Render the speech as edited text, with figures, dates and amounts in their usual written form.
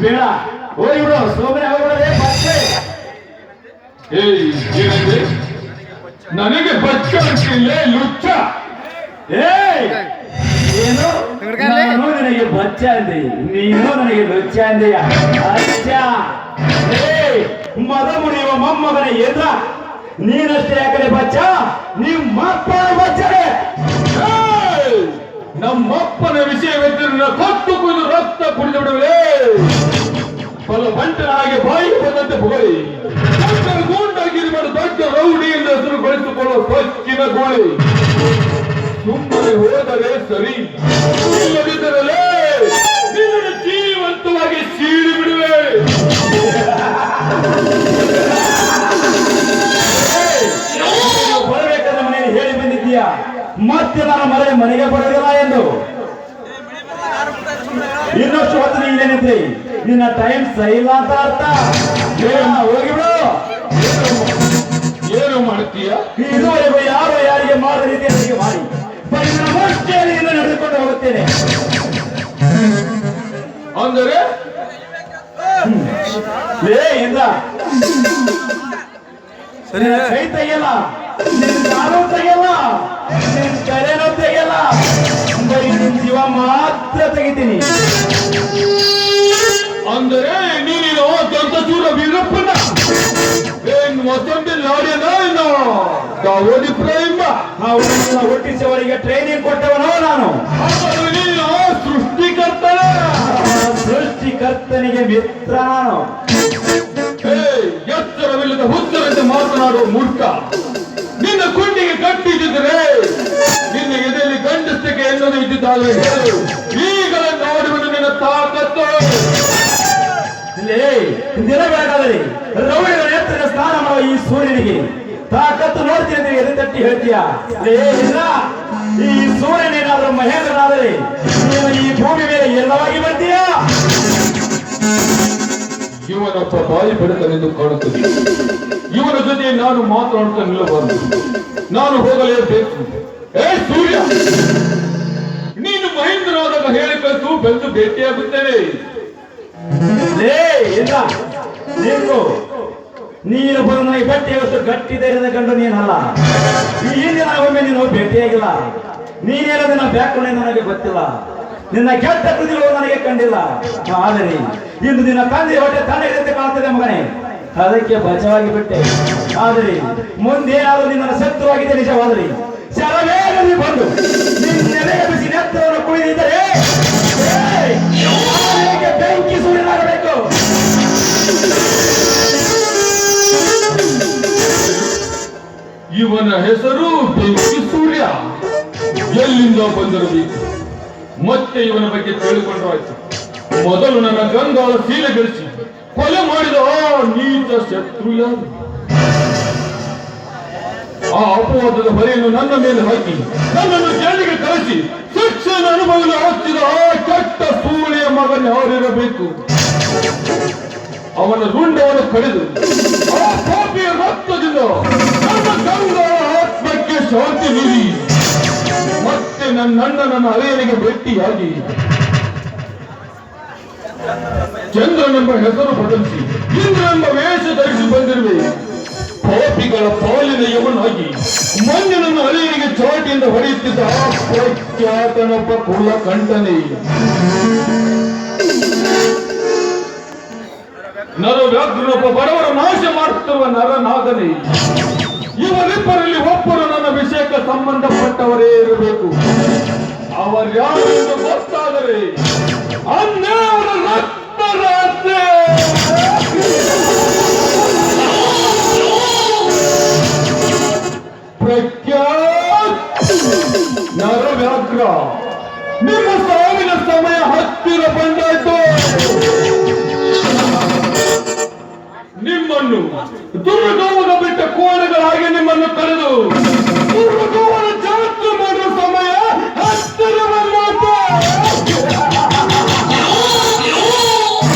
ಬೇಡ ಹೋಗಿ ಬಿಡು ಸೋಮನೆ ಹೋಗ್ಬಿಡದೆ ಬಚ್ಚೆ. ಏನಂದ್ರೆ ನನಗೆ ಬಚ್ಚ ಅಂತಿಲ್ಲ ಲುಚ್ಚ. ಏನು ನಾನು ನಿನಗೆ ಬಚ್ಚ ಅಂದೆ, ನೀನು ನನಗೆ ಲುಚ್ಚ ಅಂದೆಯ. ಅಚ್ಚ ಮದ ಮುನಿಯುವ ಮೊಮ್ಮಗನ ಎದ್ರ ನೀನಷ್ಟೇ ಯಾಕಡೆ ಬಚ್ಚ, ನಿಮ್ಮಪ್ಪ ಬಚ್ಚಡೆ. ನಮ್ಮಪ್ಪನ ವಿಷಯವೆಂದರೆ ಕತ್ತು ಕುಯ್ದು ರಕ್ತ ಕುಡಿದು ಬಿಡುವೆ. ಫಲ ಬಂಟನ ಹಾಗೆ ಬಾಯಿ ಬಂದಂತೆ ಹೊಗಳಿ ಗೂಂಡಾಗಿರಿ ಮಾಡಿ ದೊಡ್ಡ ರೌಡಿ ಎಂದು ಹೆಸರು ಗಳಿಸಿಕೊಳ್ಳುವ ಸ್ವಚ್ಛಿನ ಗೋಳಿ. ಸುಮ್ಮನೆ ಹೋದರೆ ಸರಿ, ಇಲ್ಲದಿದ್ದರಲೇ ನಿನ್ನನ್ನು ಜೀವಂತವಾಗಿ ಸೀಳಿ ಬಿಡುವೆ. ಬರಬೇಕಾದ ಮನೆಯಲ್ಲಿ ಹೇಳಿ ಬಂದಿದ್ದೀಯಾ, ಮತ್ತೆ ನಾನು ಮನೆಗೆ ಬರೋದಿಲ್ಲ ಎಂದು. ಇನ್ನಷ್ಟು ಹೊತ್ತು ನೀನೇನಿದ್ರಿ, ನಿನ್ನ ಟೈಮ್ ಸರಿ ಇಲ್ಲ ಅಂತ ಅರ್ಥ. ಹೋಗಿಬಿಡು. ಏನು ಮಾಡ್ತೀಯ? ಇದುವರೆಗೂ ಯಾರು ಯಾರಿಗೆ ಮಾಡಿದ ರೀತಿಯಲ್ಲಿ ಮಾಡಿ ಪರಿಣಾಮಷ್ಟೇನಿಂದ ನಡೆದುಕೊಂಡು ಹೋಗುತ್ತೇನೆ. ಅಂದರೆ ಇಂದ್ರ ಕೈ ತೆಗೆಯಲ್ಲ, ನಿನ್ ಕಾಲು ತೆಗೆಯಲ್ಲ, ನಿನ್ ತಲೆನೂ ತೆಗೆಯಲ್ಲ, ಬರೀ ನಿನ್ ಜೀವ ಮಾತ್ರ ತೆಗಿತೀನಿ. ಅಂದರೆ ನೀನು ದೊಡ್ಡ ಚೂರ ವೀರಪ್ಪನ ಏನ್ ಮೊಸಂಬಿ ಲಾಡಿಯನ ಏನು ದಾವೋದಿ ಪ್ರೇಮ ಅವನನ್ನ ಹುಟ್ಟಿಸುವವರಿಗೆ ಟ್ರೈನಿಂಗ್ ಕೊಟ್ಟವನೋ ನಾನು. ನೀನು ಸೃಷ್ಟಿಕರ್ತನ. ಸೃಷ್ಟಿಕರ್ತನಿಗೆ ಮಿತ್ರ ನಾನು. ಎಚ್ಚರವಿಲ್ಲದ ಹುಚ್ಚರಂತೆ ಮಾತನಾಡುವ ಮೂರ್ಖ. ನಿನ್ನ ಕುಂಡಿಗೆ ಕಟ್ಟಿದ್ದರೆ ನಿನ್ನ ಎದೆಯಲ್ಲಿ ಗಂಡಸ್ತಿಕೆ ಎನ್ನೋದು ಇದ್ದಿದ್ದಾಗಲೇ ಹೇಳು. ಈಗಲೇ ನೋಡಿಬಿಟ್ಟು ನಿನ್ನ ತಾಕತ್ತು. ದಿನ ಬೆಳಗಾದರೆ ರೌಡಿಗಳ ಎತ್ತರದ ಸ್ನಾನ ಮಾಡುವ ಈ ಸೂರ್ಯನಿಗೆ ತಾಕತ್ತು ನೋಡ್ತೀನಿ ಅಂತ ಎದೆ ತಟ್ಟಿ ಹೇಳ್ತೀಯ. ಈ ಸೂರ್ಯನೇನಾದರೂ ಮಹೇಂದ್ರನಾದರೆ ನೀನು ಈ ಭೂಮಿ ಮೇಲೆ ಎಲ್ಲವಾಗಿ ಬರ್ತೀಯ. ಇವನೊಬ್ಬ ಬಾಯಿ ಬೆಳಕನೆಂದು ಕಾಣುತ್ತದೆ. ಇವನ ಜೊತೆ ನಾನು ಮಾತನಾಡುತ್ತಾ ನಿಲ್ಲಬಾರದು, ನಾನು ಹೋಗಲೇಬೇಕು. ಸೂರ್ಯ, ನೀನು ಮಹೇಂದ್ರನಾದಾಗ ಹೇಳಿ ಕಳಿಸು, ಬೆಂದು ಭೇಟಿಯಾಗುತ್ತೇನೆ. ನೀನು ಬಂದು ನನಗೆ ಗಟ್ಟಿಯಾಗಷ್ಟು ಗಟ್ಟಿ ಧೈರ್ಯದ ಗಂಡು ನೀನಲ್ಲ. ಈ ಹಿಂದಿನ ಒಮ್ಮೆ ನೀನು ಭೇಟಿಯಾಗಿಲ್ಲ. ನೀನೇನೋ ನಿನ್ನ ಬ್ಯಾಕ್ಗ್ರೌಂಡ್ ನನಗೆ ಗೊತ್ತಿಲ್ಲ, ನಿನ್ನ ಕೆಟ್ಟ ಕೃತಿಗಳು ನನಗೆ ಕಂಡಿಲ್ಲ. ಆದರೆ ಇಂದು ನಿನ್ನ ತಂದೆ ಹೊಟ್ಟೆ ತಣ್ಣಗಿದಂತೆ ಕಾಣುತ್ತದೆ ಮಗನೇ, ಅದಕ್ಕೆ ಬಚಾವಾಗಿ ಬಿಟ್ಟೆ. ಆದರೆ ಮುಂದೇನಾದರೂ ನಿನ್ನ ಶತ್ರುವಾಗಿದೆ ನಿಜವಾದರೆ ಶರವೇಗದಲ್ಲಿ ಬಂದು ನಿನ್ನೆಲೆ ಬಿಸಿ ನೆತ್ತರವನ್ನು ಕುಳಿದಿದ್ದರೆ ಬೆಂಕಿ ಸೂರ್ಯನಾಗಬೇಕು. ಇವನ ಹೆಸರು ಬೆಂಕಿ ಸೂರ್ಯ. ಎಲ್ಲಿಂದ ಬಂದಿರಬೇಕು, ಮತ್ತೆ ಇವನ ಬಗ್ಗೆ ತಿಳಿದುಕೊಂಡ್ರಾಯ್ತು. ಮೊದಲು ನನ್ನ ಗಂಗಾಳ ಶೀಲೆಗಳಿಸಿ ಕೊಲೆ ಮಾಡಿದ ಆ ನೀಚ ಶತ್ರು ಯಾರು? ಆ ಅಪವಾದದ ಹೊರೆಯನ್ನು ನನ್ನ ಮೇಲೆ ಹಾಕಿ ನನ್ನನ್ನು ಜೈಲಿಗೆ ಕಳಿಸಿ ಶಿಕ್ಷೆಯನ್ನು ಅನುಭವಿಸಲು ಹಚ್ಚಿದ ಆ ಕೆಟ್ಟ ಸೂಳೆಯ ಮಗನ ಯಾರಿರಬೇಕು? ಅವನ ರುಂಡವನ್ನು ಕಡಿದು ಆ ಪಾಪಿಯ ರಕ್ತದಿಂದ ನನ್ನ ಗಂಗಾಳ ಆತ್ಮಕ್ಕೆ ಶಾಂತಿ ನೀಡಿ ಮತ್ತೆ ನನ್ನ ಅಲೆಯನಿಗೆ ಭೇಟಿಯಾಗಿ ಚಂದ್ರನೆಂಬ ಹೆಸರು ಬದಲಿಸಿ ಇಂದ್ರನೆಂಬ ವೇಷ ಧರಿಸಿ ಬಂದಿರುವೆ. ಪಾಪಿಗಳ ಪಾಲಿನ ಯವನಾಗಿ ಮಣ್ಣಿನ ಅಲೆಯನಿಗೆ ಚಾಟಿಯಿಂದ ಹೊಡೆಯುತ್ತಿದ್ದ ಆ ಪ್ರಖ್ಯಾತನೊಬ್ಬ ಕುಳ್ಳ ಕಂಠನೆ. ನರವ್ಯಾಘ್ರನೊಬ್ಬ ಬಡವರ ನಾಶ ಮಾಡುತ್ತಿರುವ ನರನಾಗನೆ. ಇವರಿಬ್ಬರಲ್ಲಿ ಒಬ್ಬರು ನನ್ನ ವಿಷಯಕ್ಕೆ ಸಂಬಂಧಪಟ್ಟವರೇ ಇರಬೇಕು. ಅವರ್ಯಾರು ಎಂದು ಗೊತ್ತಾದರೆ ಅನ್ನೇ ಅವರ ರಕ್ತರಾತ್ರೆ. ಪ್ರಖ್ಯಾತ್ ನರವ್ಯಾಘ್ರ, ನಿಮ್ಮ ಸಾವಿನ ಸಮಯ ಹತ್ತಿರ ಬಂದಾಯ್ತು. ನಿಮ್ಮನ್ನು ದುರ್ಗಮನ ಬಿಟ್ಟ ಕೋಣೆಗಳ ಹಾಗೆ ನಿಮ್ಮನ್ನು ಕರೆದು